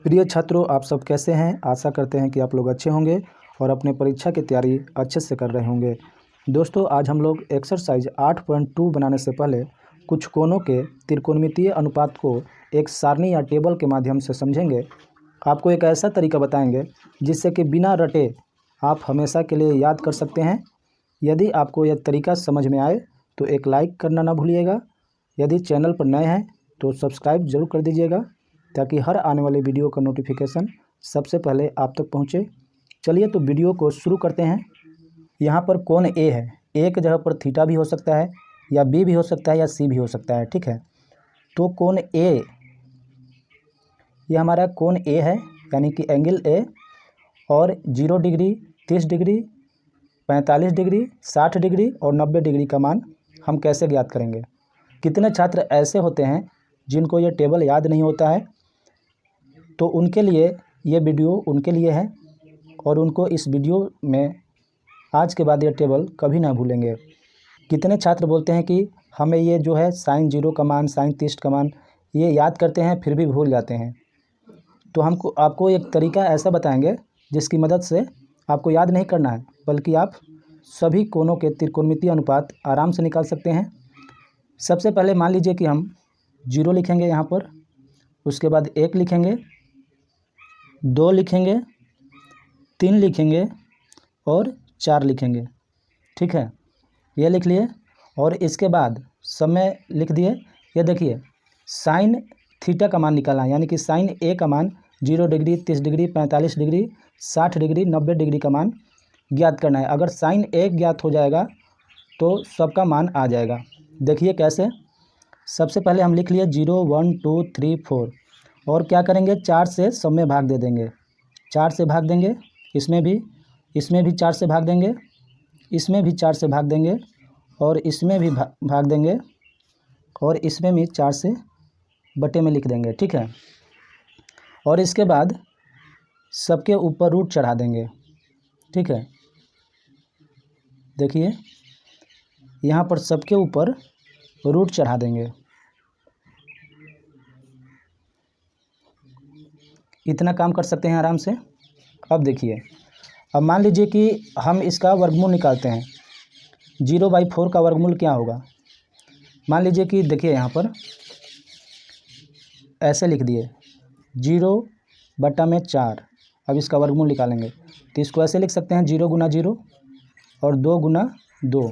प्रिय छात्रों, आप सब कैसे हैं। आशा करते हैं कि आप लोग अच्छे होंगे और अपने परीक्षा की तैयारी अच्छे से कर रहे होंगे। दोस्तों, आज हम लोग एक्सरसाइज 8.2 बनाने से पहले कुछ कोणों के त्रिकोणमितीय अनुपात को एक सारणी या टेबल के माध्यम से समझेंगे। आपको एक ऐसा तरीका बताएंगे जिससे कि बिना रटे आप हमेशा के लिए याद कर सकते हैं। यदि आपको यह तरीका समझ में आए तो एक लाइक करना ना भूलिएगा। यदि चैनल पर नए हैं तो सब्सक्राइब जरूर कर दीजिएगा ताकि हर आने वाले वीडियो का नोटिफिकेशन सबसे पहले आप तक पहुंचे। चलिए तो वीडियो को शुरू करते हैं। यहाँ पर कोण ए है। ए की जगह पर थीटा भी हो सकता है या बी भी हो सकता है या सी भी हो सकता है, ठीक है। तो कोण ए, ये हमारा कोण ए है, यानी कि एंगल ए। और 0 डिग्री, 30 डिग्री, 45 डिग्री, 60 डिग्री और 90 डिग्री का मान हम कैसे ज्ञात करेंगे। कितने छात्र ऐसे होते हैं जिनको ये टेबल याद नहीं होता है, तो उनके लिए ये वीडियो उनके लिए है और उनको इस वीडियो में आज के बाद ये टेबल कभी ना भूलेंगे। कितने छात्र बोलते हैं कि हमें ये जो है साइन 0 का मान, साइन 30 का मान ये याद करते हैं फिर भी भूल जाते हैं। तो आपको एक तरीका ऐसा बताएंगे जिसकी मदद से आपको याद नहीं करना है बल्कि आप सभी कोणों के त्रिकोणमितीय अनुपात आराम से निकाल सकते हैं। सबसे पहले मान लीजिए कि हम 0 लिखेंगे यहाँ पर, उसके बाद 1 लिखेंगे, 2 लिखेंगे, 3 लिखेंगे और 4 लिखेंगे, ठीक है। ये लिख लिए और इसके बाद समय लिख दिए। ये देखिए साइन थीटा का मान निकालना है, यानी कि साइन ए का मान 0 degree, 30 degree, 45 degree, 60 degree, 90 degree का मान ज्ञात करना है। अगर साइन ए ज्ञात हो जाएगा तो सबका मान आ जाएगा। देखिए कैसे। सबसे पहले हम लिख लिए 0, 1, 2, 3, 4 और क्या करेंगे, 4 से सब में भाग दे देंगे। 4 से भाग देंगे, इसमें भी 4 से भाग देंगे, इसमें भी 4 से भाग देंगे और इसमें भी भाग देंगे और इसमें भी 4 से बटे में लिख देंगे, ठीक है। और इसके बाद सबके ऊपर रूट चढ़ा देंगे, ठीक है। देखिए यहाँ पर सबके ऊपर रूट चढ़ा देंगे। इतना काम कर सकते हैं आराम से। अब देखिए, अब मान लीजिए कि हम इसका वर्गमूल निकालते हैं। 0/4 का वर्गमूल क्या होगा। मान लीजिए कि देखिए यहाँ पर ऐसे लिख दिए 0/4। अब इसका वर्गमूल निकालेंगे तो इसको ऐसे लिख सकते हैं 0 गुना 0 और 2 गुना 2,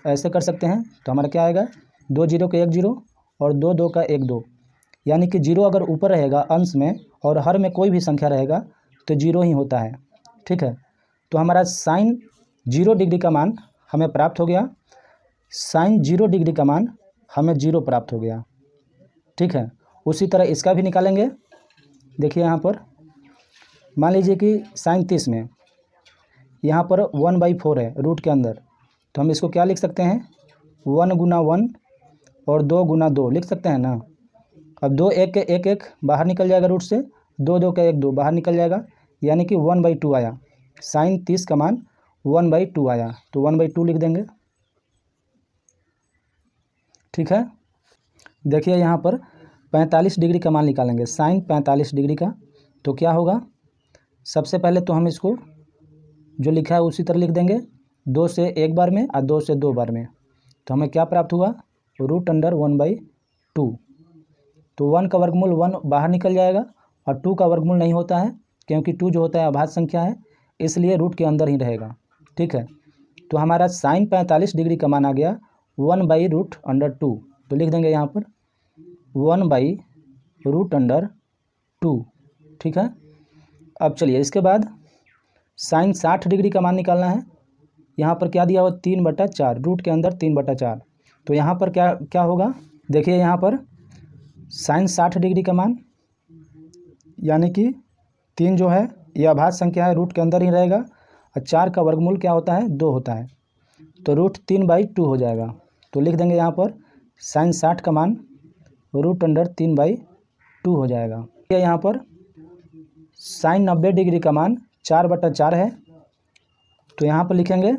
ऐसे कर सकते हैं। तो हमारा क्या आएगा, 2 0 का 1 0 और 2 2 का 1 2, यानी कि 0 अगर ऊपर रहेगा अंश में और हर में कोई भी संख्या रहेगा तो 0 ही होता है, ठीक है। तो हमारा साइन 0 डिग्री का मान हमें प्राप्त हो गया। साइन 0 डिग्री का मान हमें 0 प्राप्त हो गया, ठीक है। उसी तरह इसका भी निकालेंगे। देखिए यहाँ पर मान लीजिए कि साइन 30 में यहाँ पर 1/4 है रूट के अंदर, तो हम इसको क्या लिख सकते हैं, 1 गुना 1 और 2 गुना 2 लिख सकते हैं ना। अब 2 1 के 1 1 बाहर निकल जाएगा रूट से, 2 2 का 1 2 बाहर निकल जाएगा, यानी कि 1/2 आया। साइन 30 का मान 1/2 आया, तो 1/2 लिख देंगे, ठीक है। देखिए यहाँ पर 45 डिग्री का मान निकालेंगे, साइन 45 डिग्री का। तो क्या होगा, सबसे पहले तो हम इसको जो लिखा है उसी तरह लिख देंगे, 2 से 1 बार में और 2 से 2 बार में। तो हमें क्या प्राप्त हुआ, √1/2। तो 1 का वर्गमूल 1 बाहर निकल जाएगा और 2 का वर्गमूल नहीं होता है क्योंकि 2 जो होता है अभाज्य संख्या है, इसलिए रूट के अंदर ही रहेगा, ठीक है। तो हमारा साइन 45 डिग्री का मान आ गया 1/√2। तो लिख देंगे यहाँ पर 1/√2, ठीक है। अब चलिए इसके बाद साइन 60 डिग्री का मान निकालना है। यहाँ पर क्या दिया हुआ, 3/4, रूट के अंदर 3/4। तो यहाँ पर क्या क्या होगा, देखिए यहाँ पर साइन 60 डिग्री का मान, यानी कि 3 जो है ये अभाज्य संख्या है, रूट के अंदर ही रहेगा और 4 का वर्गमूल क्या होता है, 2 होता है, तो √3/2 हो जाएगा। तो लिख देंगे यहाँ पर साइन 60 का मान √3/2 हो जाएगा। यहाँ पर साइन 90 डिग्री का मान 4/4 है, तो यहाँ पर लिखेंगे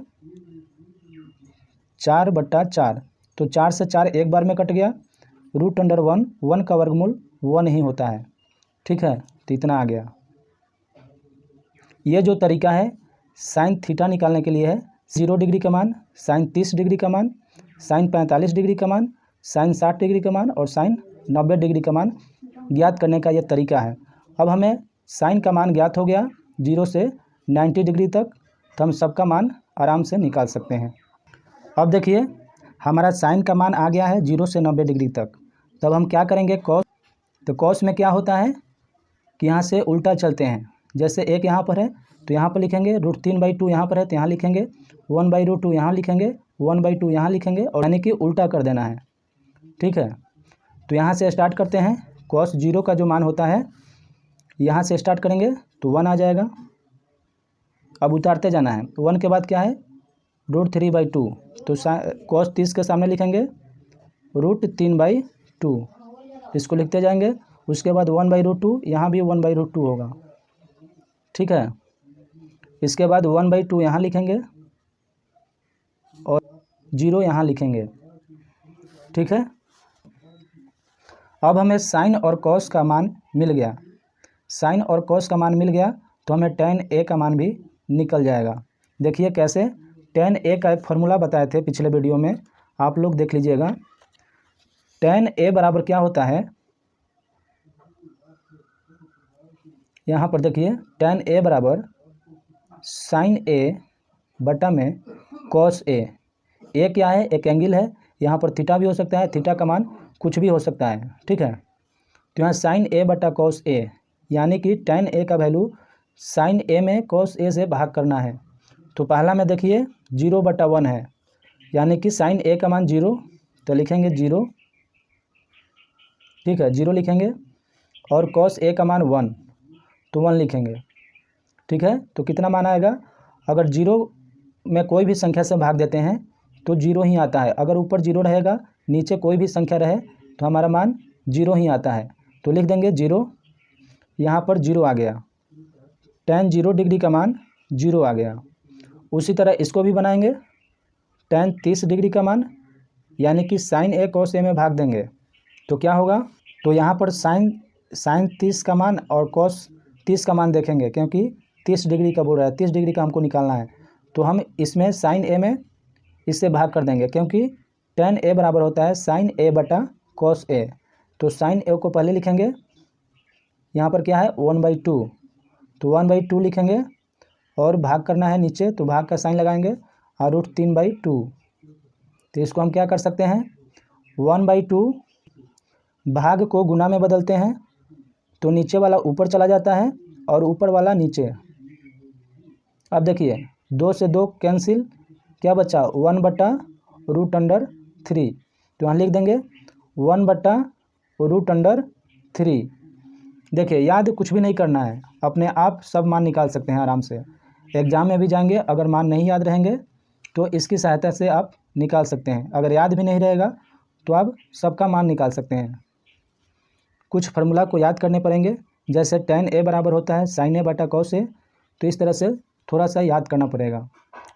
4/4। तो 4 से 4 एक बार में कट गया, √1 1 का वर्गमूल 1 ही होता है, ठीक है। तो इतना आ गया। ये जो तरीका है साइन थीटा निकालने के लिए है, 0 डिग्री का मान, साइन 30 डिग्री का मान, साइन 45 डिग्री का मान, साइन 60 डिग्री का मान और साइन 90 डिग्री का मान ज्ञात करने का यह तरीका है। अब हमें साइन का मान ज्ञात हो गया 0 से 90 डिग्री तक, तो हम सबका मान आराम से निकाल सकते हैं। अब देखिए हमारा साइन का मान आ गया है 0 से 90 डिग्री तक। तब हम क्या करेंगे, कॉस। तो कॉस में क्या होता है कि यहाँ से उल्टा चलते हैं। जैसे एक यहाँ पर है तो यहाँ पर लिखेंगे √3/2, यहाँ पर है तो यहाँ लिखेंगे 1/√2, यहाँ लिखेंगे 1/2, यहाँ लिखेंगे, और यानी कि उल्टा कर देना है। ठीक है, तो यहाँ से स्टार्ट करते हैं। कॉस 0 का जो मान होता है यहाँ से स्टार्ट करेंगे तो 1 आ जाएगा। अब उतारते जाना है। 1 के बाद क्या है, √3/2, तो कॉस 30 के सामने लिखेंगे √3/2, इसको लिखते जाएंगे। उसके बाद 1/√2, यहाँ भी 1/√2 होगा। ठीक है, इसके बाद 1/2 यहाँ लिखेंगे और 0 यहाँ लिखेंगे। ठीक है, अब हमें साइन और कॉस का मान मिल गया। साइन और कॉस का मान मिल गया तो हमें tan A का मान भी निकल जाएगा। देखिए कैसे, tan A का एक फार्मूला बताए थे पिछले वीडियो में, आप लोग देख लीजिएगा। tan A बराबर क्या होता है, यहाँ पर देखिए tan A बराबर साइन A बटा में कॉस A। ए क्या है, एक एंगल है, यहाँ पर थीटा भी हो सकता है, थीटा का मान कुछ भी हो सकता है। ठीक है, तो यहाँ साइन A बटा कॉस A, यानी कि tan A का वैल्यू साइन A में कॉस A से भाग करना है। तो पहला में देखिए 0/1 है, यानी कि साइन A का मान 0, तो लिखेंगे 0। ठीक है, 0 लिखेंगे, और कॉस A का मान 1, तो 1 लिखेंगे। ठीक है, तो कितना मान आएगा, अगर 0 में कोई भी संख्या से भाग देते हैं तो 0 ही आता है। अगर ऊपर 0 रहेगा, नीचे कोई भी संख्या रहे तो हमारा मान 0 ही आता है। तो लिख देंगे 0, यहाँ पर 0 आ गया। tan 0 डिग्री का मान 0 आ गया। उसी तरह इसको भी बनाएंगे, tan 30 डिग्री का मान, यानी कि साइन A cos A में भाग देंगे तो क्या होगा, तो यहाँ पर साइन 30 का मान और कॉस 30 का मान देखेंगे, क्योंकि 30 डिग्री का बोल रहा है, 30 डिग्री का हमको निकालना है। तो हम इसमें साइन A में इससे भाग कर देंगे, क्योंकि tan A बराबर होता है साइन A बटा कॉस A। तो साइन A को पहले लिखेंगे, यहाँ पर क्या है 1/2, तो 1/2 लिखेंगे, और भाग करना है नीचे, तो भाग का साइन लगाएंगे, और √3/2। तो इसको हम क्या कर सकते हैं, 1/2 भाग को गुना में बदलते हैं, तो नीचे वाला ऊपर चला जाता है और ऊपर वाला नीचे। अब देखिए 2 से 2 कैंसिल, क्या बचा 1/√3। तो यहाँ लिख देंगे 1/√3। देखिए याद कुछ भी नहीं करना है, अपने आप सब मान निकाल सकते हैं आराम से। एग्जाम में भी जाएंगे, अगर मान नहीं याद रहेंगे तो इसकी सहायता से आप निकाल सकते हैं। अगर याद भी नहीं रहेगा तो आप सबका मान निकाल सकते हैं। कुछ फार्मूला को याद करने पड़ेंगे, जैसे tan A बराबर होता है साइन A बटा कॉस A, तो इस तरह से थोड़ा सा याद करना पड़ेगा।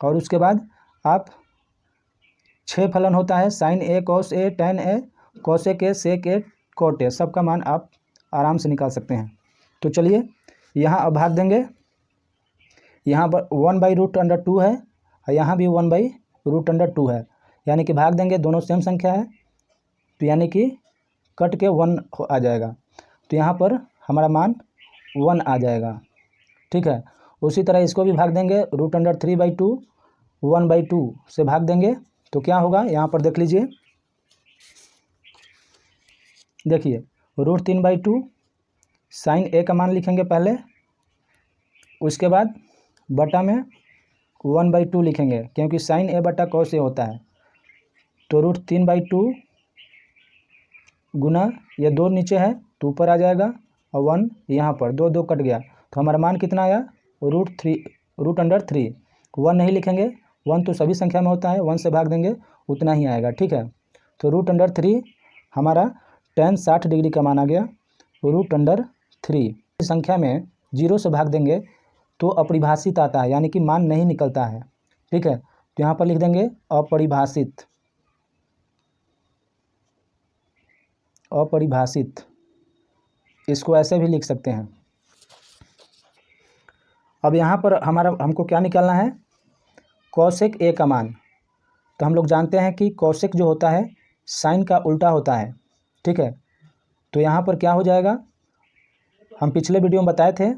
और उसके बाद आप 6 फलन होता है, sign A cos A, tan A, cosec A, sec A, cot A, सबका मान आप आराम से निकाल सकते हैं। तो चलिए यहाँ अब भाग देंगे, यहाँ पर 1/√2 है और यहाँ भी 1/√2 है, यानी कि भाग देंगे, दोनों सेम संख्या है, तो यानी कि कट के 1 आ जाएगा। तो यहाँ पर हमारा मान 1 आ जाएगा। ठीक है, उसी तरह इसको भी भाग देंगे, √3/2, 1/2 से भाग देंगे तो क्या होगा, यहाँ पर देख लीजिए। देखिए √3/2 साइन A का मान लिखेंगे पहले, उसके बाद बटा में 1/2 लिखेंगे, क्योंकि साइन A बटा कॉस A होता है। तो √3/2 गुना, ये 2 नीचे है तो ऊपर आ जाएगा, और 1 यहाँ पर, 2 2 कट गया, तो हमारा मान कितना आया, √3। 1 नहीं लिखेंगे, 1 तो सभी संख्या में होता है, 1 से भाग देंगे उतना ही आएगा। ठीक है, तो √3 हमारा tan 60 डिग्री का मान आ गया, √3। संख्या में 0 से भाग देंगे तो अपरिभाषित आता है, यानी कि मान नहीं निकलता है। ठीक है, तो यहाँ पर लिख देंगे अपरिभाषित। अपरिभाषित, इसको ऐसे भी लिख सकते हैं। अब यहाँ पर हमको क्या निकालना है, कॉसेक ए का मान। तो हम लोग जानते हैं कि कॉसेक जो होता है साइन का उल्टा होता है, ठीक है। तो यहाँ पर क्या हो जाएगा, हम पिछले वीडियो में बताए थे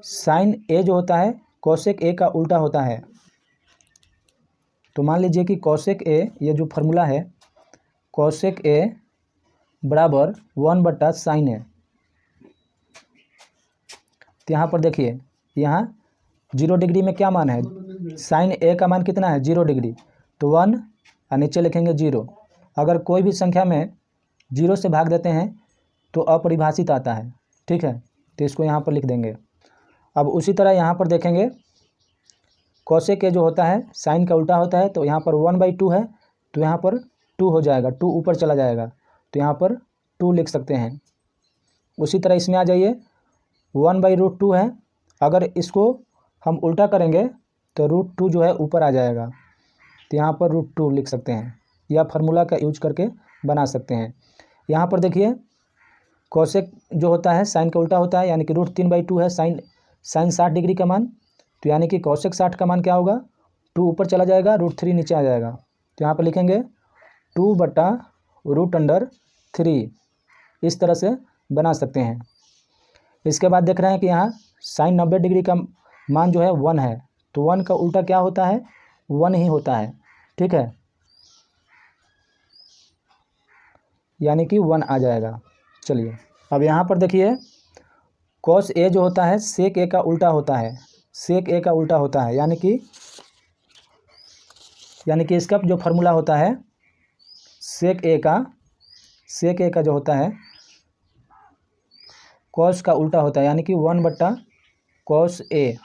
साइन ए जो होता है कॉसेक ए का उल्टा होता है। तो मान लीजिए कि कॉसेक ए, ये जो फार्मूला है कॉसेक ए बराबर 1/sin ए। तो यहाँ पर देखिए, यहाँ 0 डिग्री में क्या मान है, साइन ए का मान कितना है 0 डिग्री, तो 1 और नीचे लिखेंगे 0। अगर कोई भी संख्या में 0 से भाग देते हैं तो अपरिभाषित आता है, ठीक है। तो इसको यहाँ पर लिख देंगे। अब उसी तरह यहाँ पर देखेंगे कॉसेक ए जो होता है साइन का उल्टा होता है, तो यहाँ पर 1/2 है, तो यहाँ पर 2 हो जाएगा, 2 ऊपर चला जाएगा, तो यहाँ पर 2 लिख सकते हैं। उसी तरह इसमें आ जाइए, 1/√2 है, अगर इसको हम उल्टा करेंगे तो √2 जो है ऊपर आ जाएगा, तो यहाँ पर √2 लिख सकते हैं, या फार्मूला का यूज करके बना सकते हैं। यहाँ पर देखिए कॉसेक जो होता है साइन का उल्टा होता है, यानी कि √3/2 है साइन 60 डिग्री का मान, तो यानी कि कॉसेक 60 का मान क्या होगा, 2 ऊपर चला जाएगा, √3 नीचे आ जाएगा, तो यहाँ पर लिखेंगे 2/√3। इस तरह से बना सकते हैं। इसके बाद देख रहे हैं कि यहाँ साइन 90 डिग्री का मान जो है 1 है, तो 1 का उल्टा क्या होता है, 1 ही होता है, ठीक है, यानी कि 1 आ जाएगा। चलिए अब यहाँ पर देखिए कॉस ए जो होता है सेक ए का उल्टा होता है, सेक ए का उल्टा होता है, यानी कि इसका जो फार्मूला होता है सेक ए का जो होता है कॉस का उल्टा होता है, यानी कि 1/cos ए,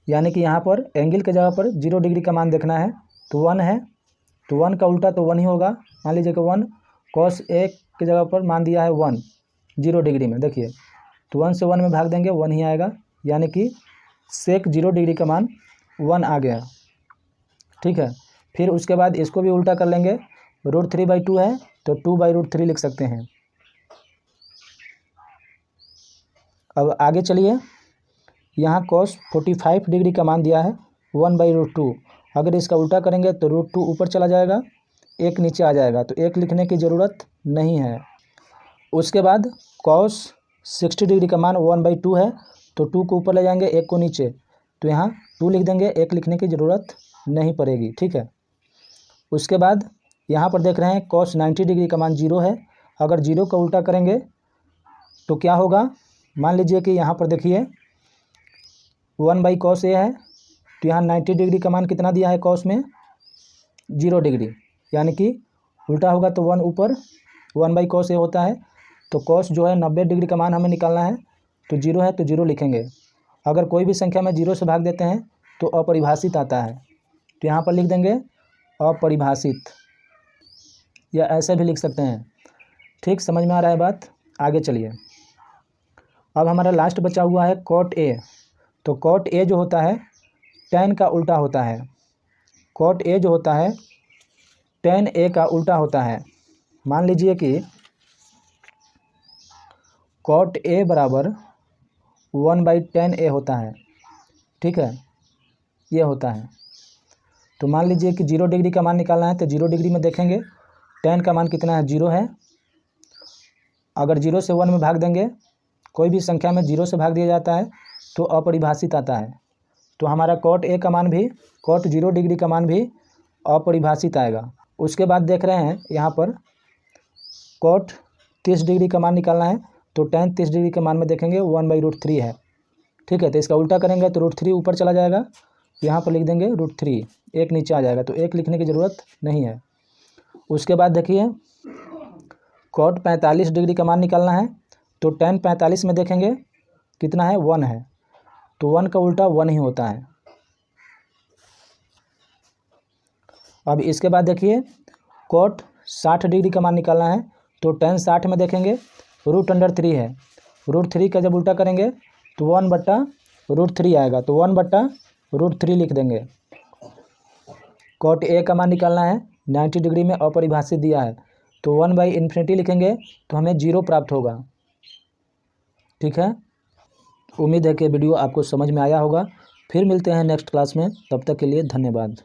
यानी कि यहाँ पर एंगल के जगह पर 0 डिग्री का मान देखना है, तो 1 है, तो 1 का उल्टा तो 1 ही होगा। मान लीजिए कि 1 cos ए की जगह पर मान दिया है 1 0 डिग्री में, देखिए तो 1 से 1 में भाग देंगे 1 ही आएगा, यानी कि सेक 0 डिग्री का मान 1 आ गया, ठीक है। फिर उसके बाद इसको भी उल्टा कर लेंगे, √3/2 है तो 2/√3 लिख सकते हैं। अब आगे चलिए, यहाँ cos 45 डिग्री का मान दिया है 1/√2, अगर इसका उल्टा करेंगे तो √2 ऊपर चला जाएगा, 1 नीचे आ जाएगा, तो 1 लिखने की ज़रूरत नहीं है। उसके बाद cos 60 डिग्री का मान 1/2 है, तो 2 को ऊपर ले जाएंगे, 1 को नीचे, तो यहाँ 2 लिख देंगे, 1 लिखने की ज़रूरत नहीं पड़ेगी, ठीक है। उसके बाद यहाँ पर देख रहे हैं cos 90 डिग्री का मान 0 है, अगर 0 का उल्टा करेंगे तो क्या होगा, मान लीजिए कि यहाँ पर देखिए 1/cos ए है, तो यहाँ 90 डिग्री का मान कितना दिया है cos में 0 डिग्री, यानी कि उल्टा होगा तो 1 ऊपर, 1/cos ए होता है, तो cos जो है 90 डिग्री का मान हमें निकालना है, तो 0 है तो 0 लिखेंगे। अगर कोई भी संख्या में 0 से भाग देते हैं तो अपरिभाषित आता है, तो यहाँ पर लिख देंगे अपरिभाषित, या ऐसे भी लिख सकते हैं, ठीक, समझ में आ रहा है बात। आगे चलिए, अब हमारा लास्ट बचा हुआ है cot ए, तो cot ए जो होता है tan का उल्टा होता है, cot ए जो होता है tan ए का उल्टा होता है। मान लीजिए कि cot ए बराबर 1/tan ए होता है, ठीक है, ये होता है। तो मान लीजिए कि 0 डिग्री का मान निकालना है, तो 0 डिग्री में देखेंगे tan का मान कितना है 0 है, अगर 0 से 1 में भाग देंगे, कोई भी संख्या में 0 से भाग दिया जाता है तो अपरिभाषित आता है, तो हमारा cot ए का मान भी, cot 0 डिग्री का मान भी अपरिभाषित आएगा। उसके बाद देख रहे हैं यहाँ पर cot 30 डिग्री का मान निकालना है, तो tan 30 डिग्री के मान में देखेंगे 1/√3 है, ठीक है, तो इसका उल्टा करेंगे तो √3 ऊपर चला जाएगा, यहाँ पर लिख देंगे √3, 1 नीचे आ जाएगा, तो 1 लिखने की ज़रूरत नहीं है। उसके बाद देखिए cot 45 डिग्री का मान निकालना है, तो tan 45 में देखेंगे कितना है 1 है, तो 1 का उल्टा 1 ही होता है। अब इसके बाद देखिए cot 60 डिग्री का मान निकालना है, तो tan 60 में देखेंगे √3 है, √3 का जब उल्टा करेंगे तो 1/√3 आएगा, तो 1/√3 लिख देंगे। cot ए का मान निकालना है, 90 डिग्री में अपरिभाषित दिया है, तो 1/∞ लिखेंगे तो हमें 0 प्राप्त होगा, ठीक है। उम्मीद है कि वीडियो आपको समझ में आया होगा। फिर मिलते हैं नेक्स्ट क्लास में, तब तक के लिए धन्यवाद।